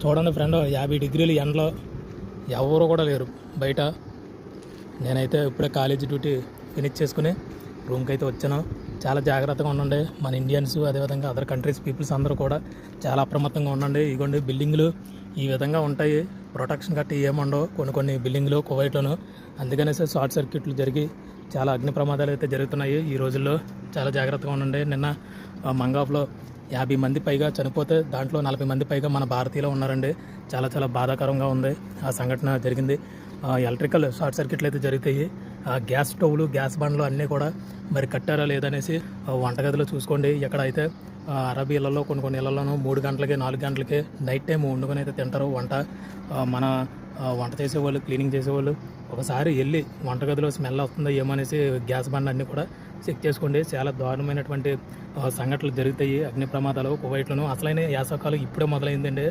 చూడండి ఫ్రెండ్, 50 డిగ్రీలు ఎండలో ఎవరు కూడా లేరు బయట. నేనైతే ఇప్పుడే కాలేజీ డ్యూటీ ఫినిష్ చేసుకుని రూమ్కి అయితే వచ్చాను. చాలా జాగ్రత్తగా ఉండండి. మన ఇండియన్స్, అదేవిధంగా అదర్ కంట్రీస్ పీపుల్స్ అందరూ కూడా చాలా అప్రమత్తంగా ఉండండి. ఇగోండి బిల్డింగ్లు ఈ విధంగా ఉంటాయి, ప్రొటెక్షన్ గట్టి ఏముండవు కొన్ని బిల్డింగ్లు కువైట్లోను. అందుకనేసి షార్ట్ సర్క్యూట్లు జరిగి చాలా అగ్ని ప్రమాదాలు అయితే జరుగుతున్నాయి ఈ రోజుల్లో. చాలా జాగ్రత్తగా ఉండండి. నిన్న మంగాఫ్లో 50 మంది పైగా చనిపోతే దాంట్లో 40 మంది పైగా మన భారతీయులు ఉన్నారండి. చాలా చాలా బాధాకరంగా ఉంది ఆ సంఘటన జరిగింది. ఎలక్ట్రికల్ షార్ట్ సర్క్యూట్లు అయితే జరుగుతాయి. గ్యాస్ స్టవ్లు, గ్యాస్ బండ్లు అన్నీ కూడా మరి కట్టారా లేదనేసి వంటగదిలో చూసుకోండి. ఎక్కడైతే అరబీ ఇళ్లలో కొన్ని ఇళ్లలోనూ 3 గంటలకి 4 గంటలకి నైట్ టైం వండుకొని అయితే తింటారు వంట. మన వంట చేసేవాళ్ళు, క్లీనింగ్ చేసేవాళ్ళు ఒకసారి వెళ్ళి వంటగదిలో స్మెల్ వస్తుందో ఏమనేసి గ్యాస్ బండ్ అన్నీ కూడా చెక్ చేసుకోండి. చాలా దారుణమైనటువంటి సంఘటనలు జరుగుతాయి, అగ్ని ప్రమాదాలు కువైట్లోను. అసలైన యాసవకాలం ఇప్పుడే మొదలైందండి.